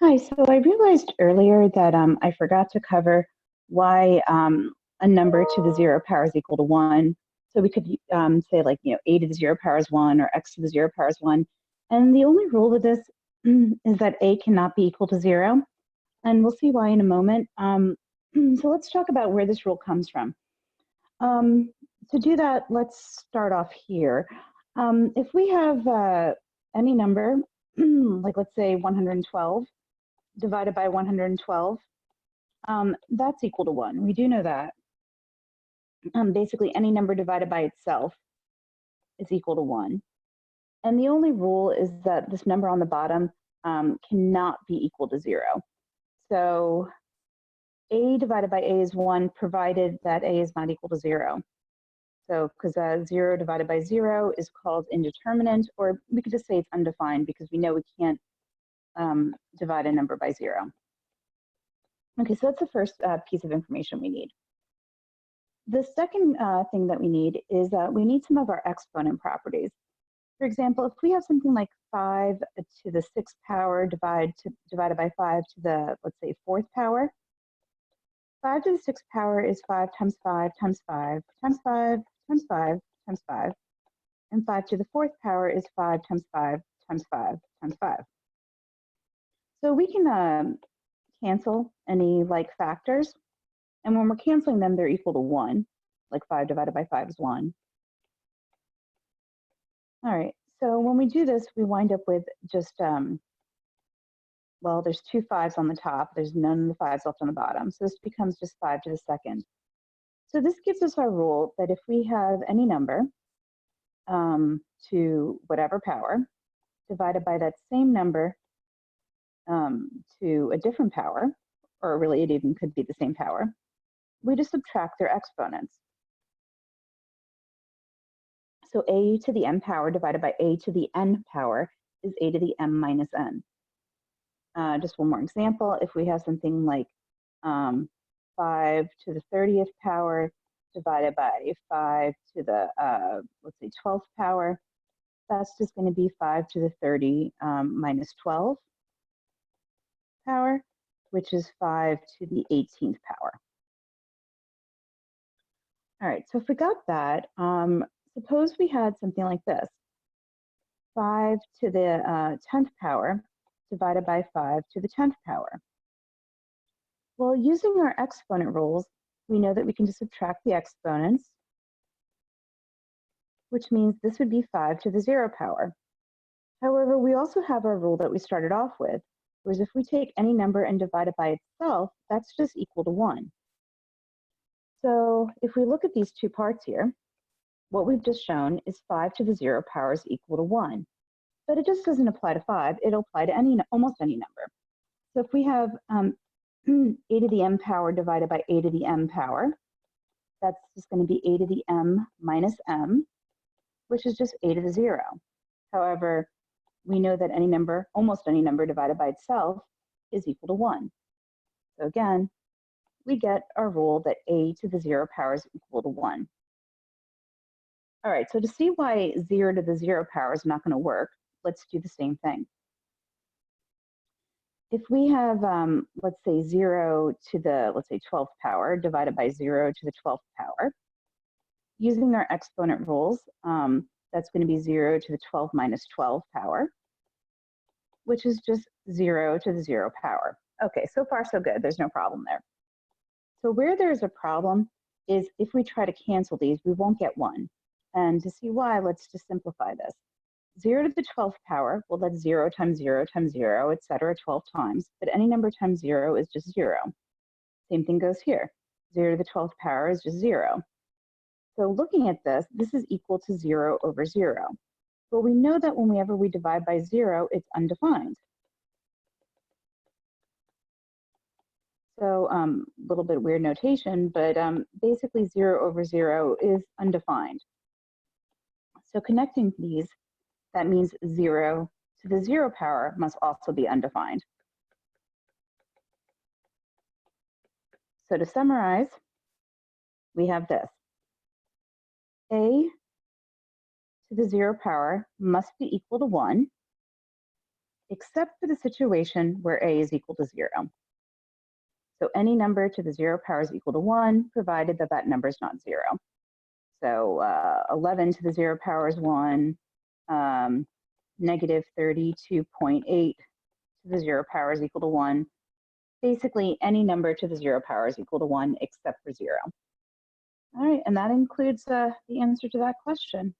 Hi, so I realized earlier that I forgot to cover why a number to the zero power is equal to one. So we could say like, a to the zero power is one or x to the zero power is one. And the only rule with this is that a cannot be equal to zero. And we'll see why in a moment. So let's talk about where this rule comes from. To do that, let's start off here. If we have any number, like let's say 112, divided by 112, that's equal to 1. We do know that. Basically, any number divided by itself is equal to 1. And the only rule is that this number on the bottom cannot be equal to 0. So a divided by a is 1, provided that a is not equal to 0. So because 0 divided by 0 is called indeterminate, or we could just say it's undefined because we know we can't divide a number by 0. Okay, so that's the first piece of information we need. The second thing that we need is we need some of our exponent properties. For example, if we have something like 5 to the 6th power divided by 5 to the, let's say, 4th power, 5 to the 6th power is 5 times 5 times 5 times 5 times 5 times 5, and 5 to the 4th power is 5 times 5 times 5 times 5. So we can cancel any like factors, and when we're canceling them, they're equal to 1, like 5 divided by 5 is 1. All right, so when we do this, we wind up with just, well, there's 2 5s on the top, there's none of the 5s left on the bottom, so this becomes just 5 to the 2nd. So this gives us our rule that if we have any number to whatever power, divided by that same number to a different power, or really it even could be the same power, we just subtract their exponents. So a to the m power divided by a to the n power is a to the m minus n. Just one more example, if we have something like 5 to the 30th power divided by 5 to the, let's say, 12th power, that's just going to be 5 to the 30 minus 12 power, which is 5 to the 18th power. All right, so if we got that, suppose we had something like this. 5 to the 10th power divided by 5 to the 10th power. Well, using our exponent rules, we know that we can just subtract the exponents, which means this would be 5 to the 0 power. However, we also have our rule that we started off with, whereas if we take any number and divide it by itself, that's just equal to 1. So if we look at these two parts here, what we've just shown is 5 to the 0 power is equal to 1. But it just doesn't apply to 5, it'll apply to almost any number. So if we have a to the m power divided by a to the m power, that's just going to be a to the m minus m, which is just a to the 0. However, we know that any number, almost any number divided by itself is equal to 1. So again, we get our rule that a to the 0 power is equal to 1. All right, so to see why 0 to the 0 power is not going to work, let's do the same thing. If we have, let's say, 0 to the, let's say, 12th power divided by 0 to the 12th power, using our exponent rules, that's going to be 0 to the 12 minus 12 power, which is just 0 to the 0 power. Okay, so far so good. There's no problem there. So where there's a problem is if we try to cancel these, we won't get 1. And to see why, let's just simplify this. 0 to the 12th power, well, that's 0 times 0 times 0, etc., 12 times. But any number times 0 is just 0. Same thing goes here. 0 to the 12th power is just 0. So looking at this, this is equal to 0 over 0. But we know that whenever we divide by 0, it's undefined. So a little bit weird notation, but basically 0 over 0 is undefined. So connecting these, that means 0 to the 0 power must also be undefined. So to summarize, we have this. A to the 0 power must be equal to 1. except for the situation where a is equal to 0. So any number to the 0 power is equal to 1, provided that that number is not 0. So 11 to the 0 power is 1, negative 32.8 to the 0 power is equal to 1. Basically, any number to the 0 power is equal to 1 except for 0. All right, and that includes the answer to that question.